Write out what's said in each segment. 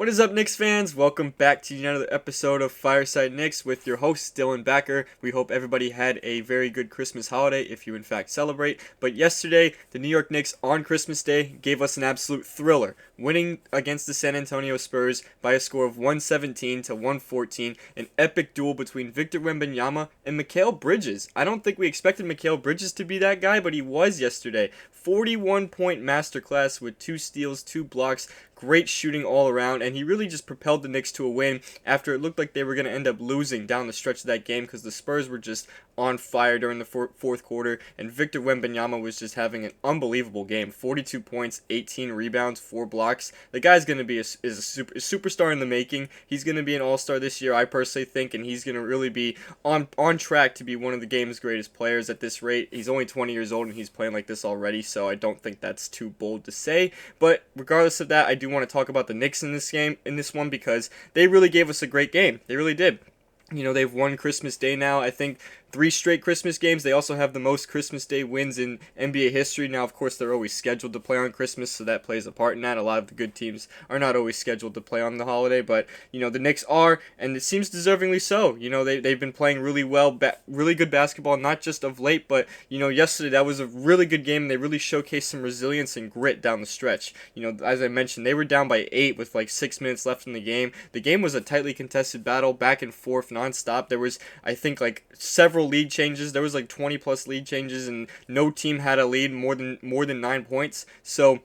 What is up, Knicks fans? Welcome back to another episode of Fireside Knicks with your host, Dylan Backer. We hope everybody had a very good Christmas holiday, if you in fact celebrate. But yesterday, the New York Knicks on Christmas Day gave us an absolute thriller, winning against the San Antonio Spurs by a score of 117 to 114, an epic duel between Victor Wembanyama and Mikal Bridges. I don't think we expected Mikal Bridges to be that guy, but he was yesterday. 41-point masterclass with 2 steals, 2 blocks, great shooting all around, and he really just propelled the Knicks to a win after it looked like they were going to end up losing down the stretch of that game because the Spurs were just on fire during the fourth quarter, and Victor Wembanyama was just having an unbelievable game. 42 points, 18 rebounds, 4 blocks. The guy's going to be a superstar in the making. He's going to be an all-star this year, I personally think, and he's going to really be on track to be one of the game's greatest players at this rate. He's only 20 years old, and he's playing like this already, so I don't think that's too bold to say. But regardless of that, I do want to talk about the Knicks in this one, because they really gave us a great game. They really did. You know, they've won Christmas Day now, I think 3 straight Christmas games. They also have the most Christmas Day wins in NBA history. Now, of course, they're always scheduled to play on Christmas, so that plays a part in that. A lot of the good teams are not always scheduled to play on the holiday, but, you know, the Knicks are, and it seems deservingly so. You know, they've been playing really well, really good basketball, not just of late, but, you know, yesterday that was a really good game, and they really showcased some resilience and grit down the stretch. You know, as I mentioned, they were down by 8 with like 6 minutes left in the game. The game was a tightly contested battle, back and forth, nonstop. There was, I think, like several lead changes. There was like 20 plus lead changes, and no team had a lead more than 9 points. So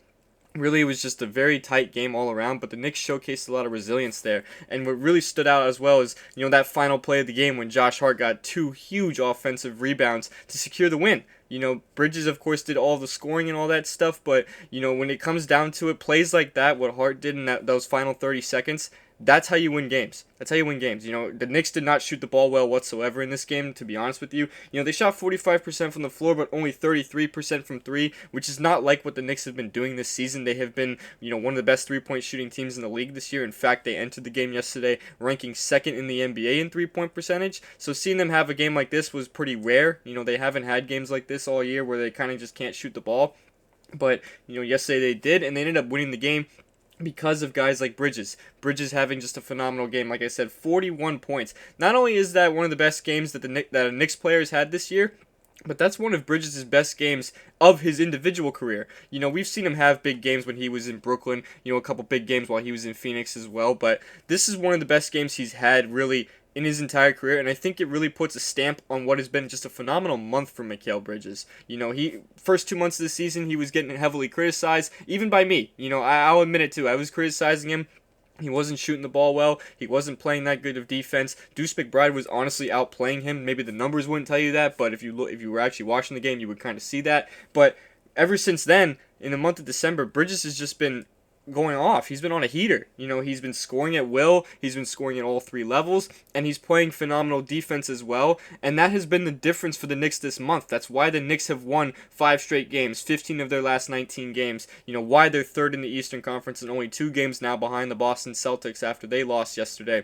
really, it was just a very tight game all around, but the Knicks showcased a lot of resilience there. And what really stood out as well is, you know, that final play of the game when Josh Hart got 2 huge offensive rebounds to secure the win. You know, Bridges, of course, did all the scoring and all that stuff, but, you know, when it comes down to it, plays like that, what Hart did in those final 30 seconds, that's how you win games. That's how you win games. You know, the Knicks did not shoot the ball well whatsoever in this game, to be honest with you. You know, they shot 45% from the floor, but only 33% from 3, which is not like what the Knicks have been doing this season. They have been, you know, one of the best 3-point shooting teams in the league this year. In fact, they entered the game yesterday ranking 2nd in the NBA in 3-point percentage. So seeing them have a game like this was pretty rare. You know, they haven't had games like this all year where they kind of just can't shoot the ball. But, you know, yesterday they did, and they ended up winning the game because of guys like Bridges. Bridges having just a phenomenal game. Like I said, 41 points. Not only is that one of the best games that a Knicks player has had this year, but that's one of Bridges' best games of his individual career. You know, we've seen him have big games when he was in Brooklyn, you know, a couple big games while he was in Phoenix as well, but this is one of the best games he's had really in his entire career, and I think it really puts a stamp on what has been just a phenomenal month for Mikal Bridges. You know, first 2 months of the season, he was getting heavily criticized, even by me. You know, I'll admit it too. I was criticizing him. He wasn't shooting the ball well. He wasn't playing that good of defense. Deuce McBride was honestly outplaying him. Maybe the numbers wouldn't tell you that, but if you were actually watching the game, you would kind of see that. But ever since then, in the month of December, Bridges has just been going off. He's been on a heater. You know, he's been scoring at will. He's been scoring at all 3 levels, and he's playing phenomenal defense as well. And that has been the difference for the Knicks this month. That's why the Knicks have won 5 straight games, 15 of their last 19 games. You know, why they're 3rd in the Eastern Conference and only 2 games now behind the Boston Celtics after they lost yesterday.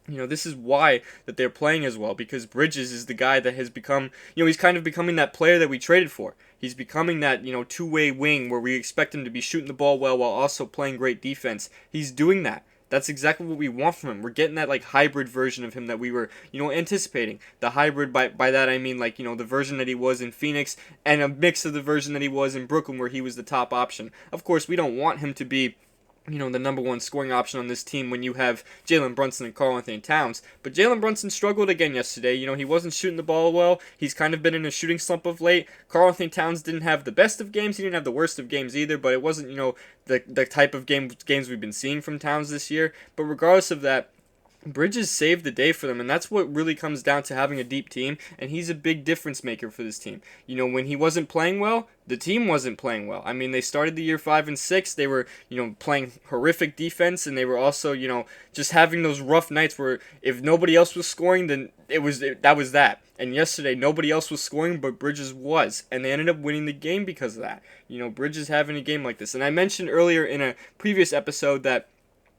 You know, this is why that they're playing as well, because Bridges is the guy that has become, you know, he's kind of becoming that player that we traded for. He's becoming that, you know, two-way wing where we expect him to be shooting the ball well while also playing great defense. He's doing that. That's exactly what we want from him. We're getting that, like, hybrid version of him that we were, you know, anticipating. The hybrid, by that I mean, like, you know, the version that he was in Phoenix and a mix of the version that he was in Brooklyn where he was the top option. Of course, we don't want him to be, you know, the number 1 scoring option on this team when you have Jalen Brunson and Karl-Anthony Towns. But Jalen Brunson struggled again yesterday. You know, he wasn't shooting the ball well. He's kind of been in a shooting slump of late. Karl-Anthony Towns didn't have the best of games. He didn't have the worst of games either, but it wasn't, you know, the type of games we've been seeing from Towns this year. But regardless of that, Bridges saved the day for them, and that's what really comes down to having a deep team, and he's a big difference maker for this team. You know, when he wasn't playing well, the team wasn't playing well. I mean, they started the year 5-6. They were, you know, playing horrific defense, and they were also, you know, just having those rough nights where if nobody else was scoring, then that was that. And yesterday, nobody else was scoring, but Bridges was, and they ended up winning the game because of that. You know, Bridges having a game like this. And I mentioned earlier in a previous episode that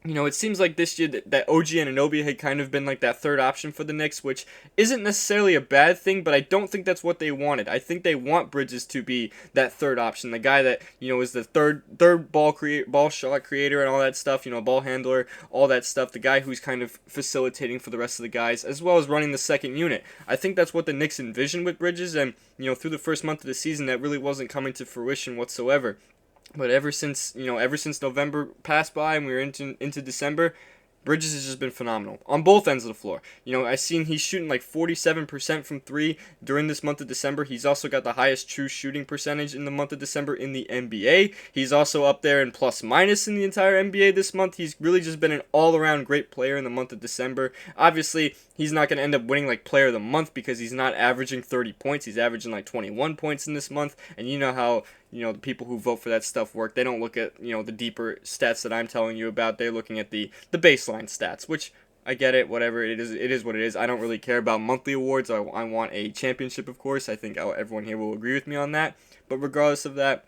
It seems like this year that OG Anunoby had kind of been like that third option for the Knicks, which isn't necessarily a bad thing, but I don't think that's what they wanted. I think they want Bridges to be that third option, the guy that is the third ball shot creator and all that stuff, ball handler, all that stuff. The guy who's kind of facilitating for the rest of the guys, as well as running the second unit. I think that's what the Knicks envisioned with Bridges, and through the first month of the season, that really wasn't coming to fruition whatsoever. But ever since November passed by and we were into December, Bridges has just been phenomenal on both ends of the floor. I seen he's shooting like 47% from three during this month of December. He's also got the highest true shooting percentage in the month of December in the NBA. He's also up there in plus minus in the entire NBA this month. He's really just been an all-around great player in the month of December. Obviously, he's not going to end up winning like player of the month because he's not averaging 30 points. He's averaging like 21 points in this month. And you know how the people who vote for that stuff work. They don't look at the deeper stats that I'm telling you about. They're looking at the baseline stats, which I get it. Whatever it is what it is. I don't really care about monthly awards. I want a championship, of course. I think everyone here will agree with me on that. But regardless of that,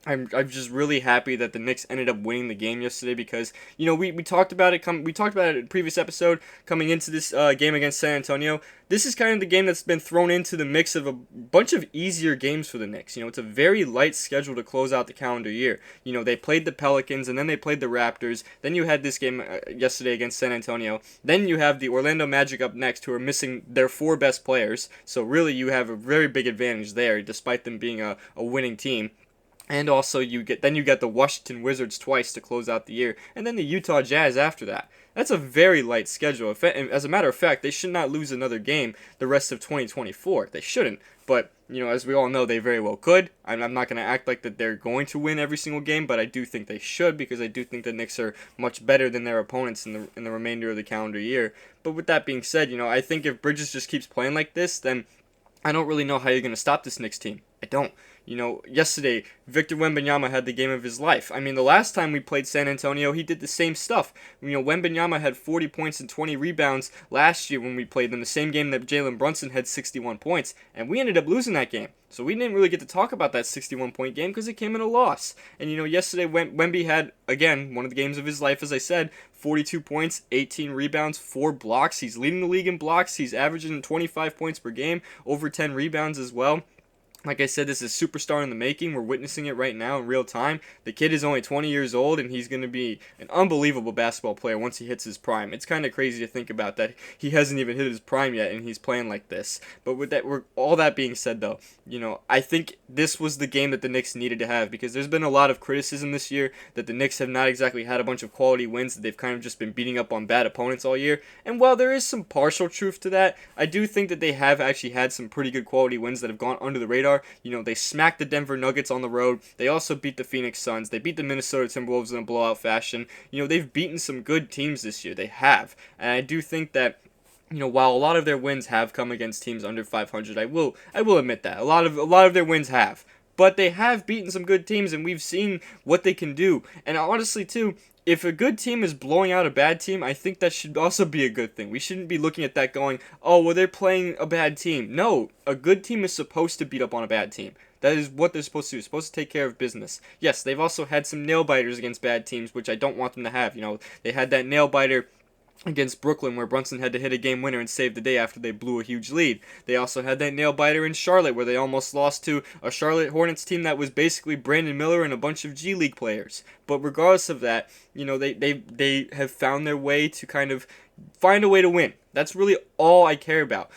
I'm just really happy that the Knicks ended up winning the game yesterday because we talked about it we talked about it in a previous episode coming into this game against San Antonio. This is kind of the game that's been thrown into the mix of a bunch of easier games for the Knicks. It's a very light schedule to close out the calendar year. They played the Pelicans and then they played the Raptors. Then you had this game yesterday against San Antonio. Then you have the Orlando Magic up next, who are missing their four best players. So really you have a very big advantage there despite them being a winning team. And also you get the Washington Wizards twice to close out the year, and then the Utah Jazz after that. That's a very light schedule. As a matter of fact, they should not lose another game the rest of 2024. They shouldn't. But as we all know, they very well could. I'm not going to act like that they're going to win every single game, but I do think they should because I do think the Knicks are much better than their opponents in the remainder of the calendar year. But with that being said, I think if Bridges just keeps playing like this, then I don't really know how you're going to stop this Knicks team. I don't. Yesterday, Victor Wembanyama had the game of his life. I mean, the last time we played San Antonio, he did the same stuff. Wembanyama had 40 points and 20 rebounds last year when we played them, the same game that Jalen Brunson had 61 points, and we ended up losing that game. So we didn't really get to talk about that 61-point game because it came in a loss. And, yesterday Wemby had, again, one of the games of his life, as I said, 42 points, 18 rebounds, 4 blocks. He's leading the league in blocks. He's averaging 25 points per game, over 10 rebounds as well. Like I said, this is a superstar in the making. We're witnessing it right now in real time. The kid is only 20 years old, and he's going to be an unbelievable basketball player once he hits his prime. It's kind of crazy to think about that he hasn't even hit his prime yet, and he's playing like this. But with that, all that being said, though, I think this was the game that the Knicks needed to have because there's been a lot of criticism this year that the Knicks have not exactly had a bunch of quality wins, that they've kind of just been beating up on bad opponents all year. And while there is some partial truth to that, I do think that they have actually had some pretty good quality wins that have gone under the radar. They smacked the Denver Nuggets on the road. They also beat the Phoenix Suns. They beat the Minnesota Timberwolves in a blowout fashion. They've beaten some good teams this year. They have. And I do think that while a lot of their wins have come against teams under 500, I will admit that. A lot of their wins have. But they have beaten some good teams, and we've seen what they can do. And honestly, too, if a good team is blowing out a bad team, I think that should also be a good thing. We shouldn't be looking at that going, oh, well, they're playing a bad team. No, a good team is supposed to beat up on a bad team. That is what they're supposed to do. They're supposed to take care of business. Yes, they've also had some nail-biters against bad teams, which I don't want them to have. They had that nail-biter against Brooklyn where Brunson had to hit a game winner and save the day after they blew a huge lead. They also had that nail-biter in Charlotte where they almost lost to a Charlotte Hornets team that was basically Brandon Miller and a bunch of G League players. But regardless of that, they have found their way to kind of find a way to win. That's really all I care about.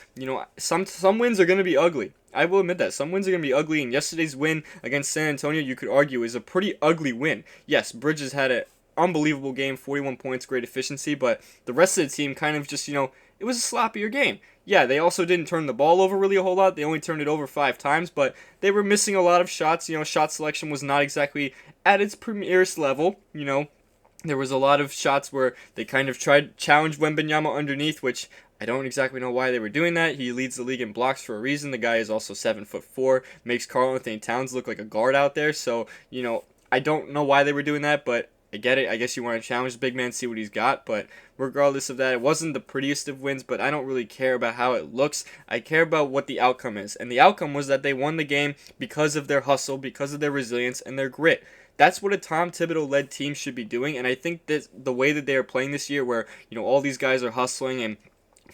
Some wins are going to be ugly. I will admit that. Some wins are going to be ugly, and yesterday's win against San Antonio, you could argue, is a pretty ugly win. Yes, Bridges had an unbelievable game, 41 points, great efficiency, but the rest of the team kind of just, it was a sloppier game. Yeah, they also didn't turn the ball over really a whole lot. They only turned it over 5 times, but they were missing a lot of shots. Shot selection was not exactly at its premierest level. There was a lot of shots where they kind of tried to challenge Wembanyama underneath, which I don't exactly know why they were doing that. He leads the league in blocks for a reason. The guy is also 7'4", makes Karl-Anthony Towns look like a guard out there. So, I don't know why they were doing that, but I get it. I guess you want to challenge the big man, see what he's got. But regardless of that, it wasn't the prettiest of wins, but I don't really care about how it looks. I care about what the outcome is. And the outcome was that they won the game because of their hustle, because of their resilience, and their grit. that's what a Tom Thibodeau-led team should be doing, and I think that the way that they are playing this year, where all these guys are hustling and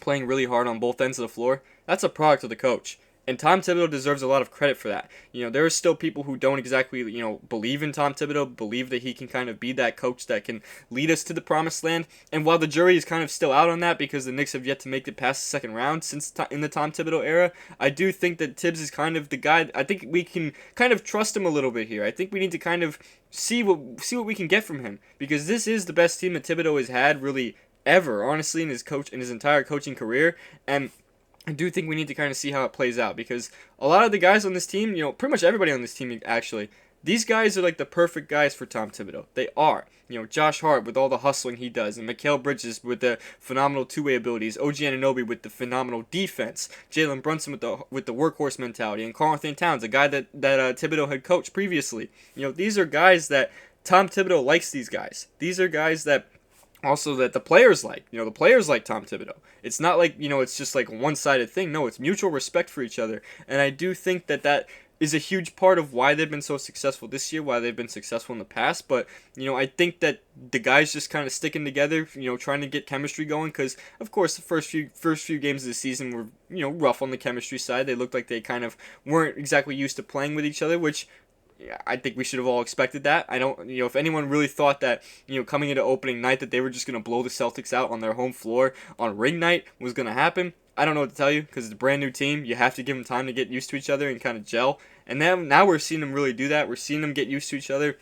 playing really hard on both ends of the floor, that's a product of the coach. And Tom Thibodeau deserves a lot of credit for that. There are still people who don't exactly, believe in Tom Thibodeau, believe that he can kind of be that coach that can lead us to the promised land. And while the jury is kind of still out on that because the Knicks have yet to make it past the second round since in the Tom Thibodeau era, I do think that Tibbs is kind of the guy. I think we can kind of trust him a little bit here. I think we need to kind of see what we can get from him, because this is the best team that Thibodeau has had really ever, honestly, in his entire coaching career. And I do think we need to kind of see how it plays out, because a lot of the guys on this team, pretty much everybody on this team actually, these guys are like the perfect guys for Tom Thibodeau. They are. Josh Hart with all the hustling he does, and Mikal Bridges with the phenomenal two-way abilities, OG Anunoby with the phenomenal defense, Jalen Brunson with the workhorse mentality, and Karl-Anthony Towns, a guy that Thibodeau had coached previously. These are guys that Tom Thibodeau likes. These guys. These are guys that also that the players like. The players like Tom Thibodeau. It's not like, it's just like a one-sided thing. No, it's mutual respect for each other. And I do think that is a huge part of why they've been so successful this year, why they've been successful in the past. But, I think that the guys just kind of sticking together, trying to get chemistry going, because, of course, the first few games of the season were, rough on the chemistry side. They looked like they kind of weren't exactly used to playing with each other, which I think we should have all expected that. I don't, if anyone really thought that, coming into opening night that they were just going to blow the Celtics out on their home floor on ring night was going to happen, I don't know what to tell you, because it's a brand new team. You have to give them time to get used to each other and kind of gel. And now we're seeing them really do that. We're seeing them get used to each other.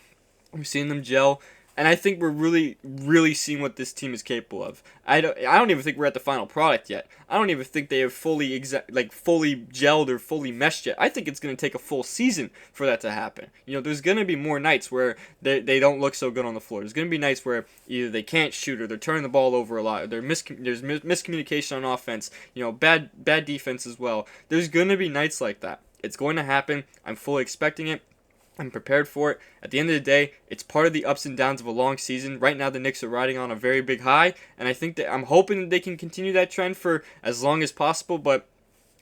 We're seeing them gel. And I think we're really, really seeing what this team is capable of. I don't even think we're at the final product yet. I don't even think they have fully gelled or fully meshed yet. I think it's going to take a full season for that to happen. There's going to be more nights where they don't look so good on the floor. There's going to be nights where either they can't shoot, or they're turning the ball over a lot, or there's miscommunication on offense, bad defense as well. There's going to be nights like that. It's going to happen. I'm fully expecting it. I'm prepared for it. At the end of the day, it's part of the ups and downs of a long season. Right now, the Knicks are riding on a very big high, and I'm hoping that they can continue that trend for as long as possible, but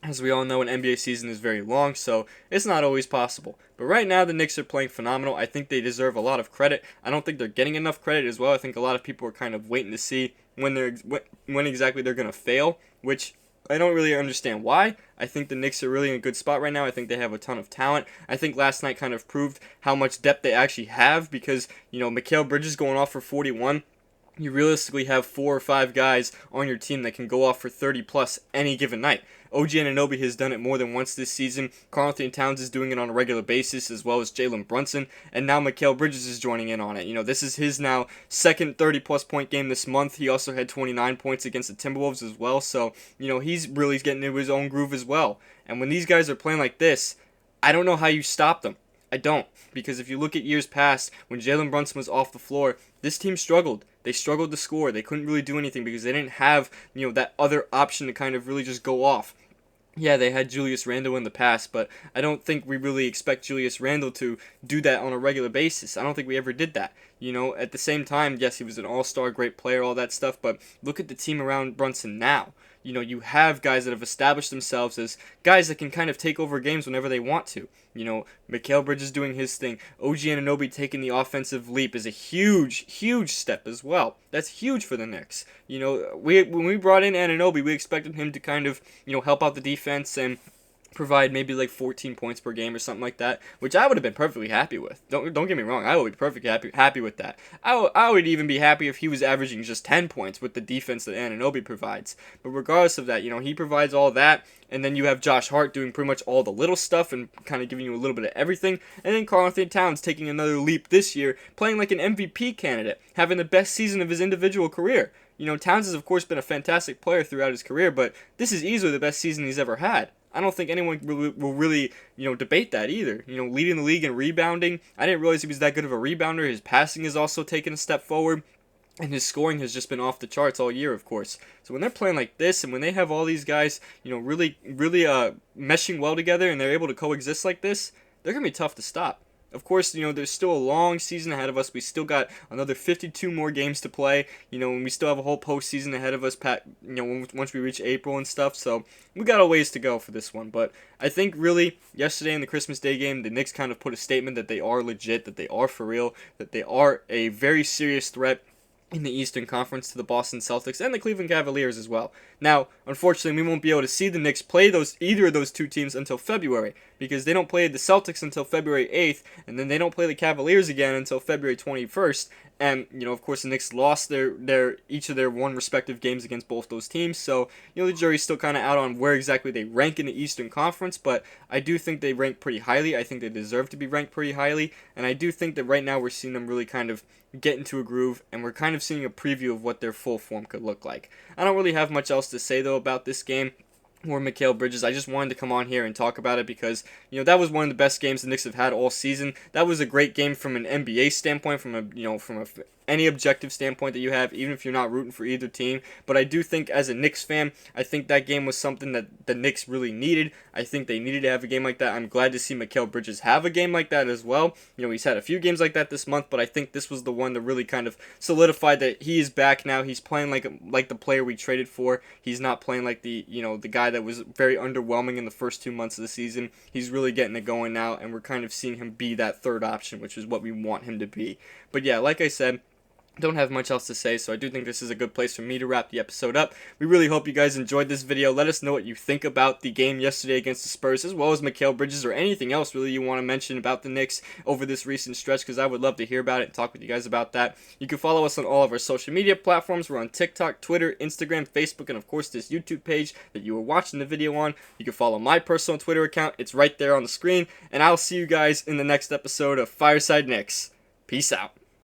as we all know, an NBA season is very long, so it's not always possible. But right now, the Knicks are playing phenomenal. I think they deserve a lot of credit. I don't think they're getting enough credit as well. I think a lot of people are kind of waiting to see when exactly they're going to fail, which I don't really understand why. I think the Knicks are really in a good spot right now. I think they have a ton of talent. I think last night kind of proved how much depth they actually have, because, Mikal Bridges going off for 41. You realistically have 4 or 5 guys on your team that can go off for 30 plus any given night. OG Anunoby has done it more than once this season. Karl-Anthony Towns is doing it on a regular basis, as well as Jalen Brunson. And now Mikal Bridges is joining in on it. This is his now second 30-plus point game this month. He also had 29 points against the Timberwolves as well. So, he's really getting into his own groove as well. And when these guys are playing like this, I don't know how you stop them. I don't. Because if you look at years past, when Jalen Brunson was off the floor, this team struggled. They struggled to score. They couldn't really do anything because they didn't have, that other option to kind of really just go off. Yeah, they had Julius Randle in the past, but I don't think we really expect Julius Randle to do that on a regular basis. I don't think we ever did that. At the same time, yes, he was an all-star, great player, all that stuff, but look at the team around Brunson now. You have guys that have established themselves as guys that can kind of take over games whenever they want to. Mikal Bridges doing his thing. OG Anunoby taking the offensive leap is a huge, huge step as well. That's huge for the Knicks. When we brought in Anunoby, we expected him to kind of, help out the defense and provide maybe like 14 points per game or something like that, which I would have been perfectly happy with. Don't get me wrong, I would be perfectly happy with that. I would even be happy if he was averaging just 10 points with the defense that Anunoby provides. But regardless of that, he provides all that, and then you have Josh Hart doing pretty much all the little stuff and kind of giving you a little bit of everything, and then Karl-Anthony Towns taking another leap this year, playing like an MVP candidate, having the best season of his individual career. Towns has of course been a fantastic player throughout his career, but this is easily the best season he's ever had. I don't think anyone will really, debate that either. Leading the league in rebounding. I didn't realize he was that good of a rebounder. His passing has also taken a step forward. And his scoring has just been off the charts all year, of course. So when they're playing like this, and when they have all these guys, really meshing well together, and they're able to coexist like this, they're going to be tough to stop. of course, there's still a long season ahead of us. We still got another 52 more games to play, and we still have a whole postseason ahead of us, once we reach April and stuff. So we got a ways to go for this one. But I think really yesterday in the Christmas Day game, the Knicks kind of put a statement that they are legit, that they are for real, that they are a very serious threat in the Eastern Conference to the Boston Celtics and the Cleveland Cavaliers as well. Now, unfortunately, we won't be able to see the Knicks play either of those two teams until February, because they don't play the Celtics until February 8th, and then they don't play the Cavaliers again until February 21st. And, of course, the Knicks lost each of their one respective games against both those teams. So, the jury's still kind of out on where exactly they rank in the Eastern Conference. But I do think they rank pretty highly. I think they deserve to be ranked pretty highly. And I do think that right now we're seeing them really kind of get into a groove. And we're kind of seeing a preview of what their full form could look like. I don't really have much else to say, though, about this game or Mikal Bridges. I just wanted to come on here and talk about it because, that was one of the best games the Knicks have had all season. That was a great game from an NBA standpoint, from any objective standpoint that you have, even if you're not rooting for either team. But I do think as a Knicks fan, I think that game was something that the Knicks really needed. I think they needed to have a game like that. I'm glad to see Mikal Bridges have a game like that as well. He's had a few games like that this month, but I think this was the one that really kind of solidified that he is back now. He's playing like the player we traded for. He's not playing like the guy that was very underwhelming in the first 2 months of the season. He's really getting it going now, and we're kind of seeing him be that third option, which is what we want him to be. But yeah, like I said, don't have much else to say, so I do think this is a good place for me to wrap the episode up. We really hope you guys enjoyed this video. Let us know what you think about the game yesterday against the Spurs, as well as Mikal Bridges, or anything else really you want to mention about the Knicks over this recent stretch, because I would love to hear about it and talk with you guys about that. You can follow us on all of our social media platforms. We're on TikTok, Twitter, Instagram, Facebook, and of course this YouTube page that you were watching the video on. You can follow my personal Twitter account. It's right there on the screen, and I'll see you guys in the next episode of Fireside Knicks. Peace out.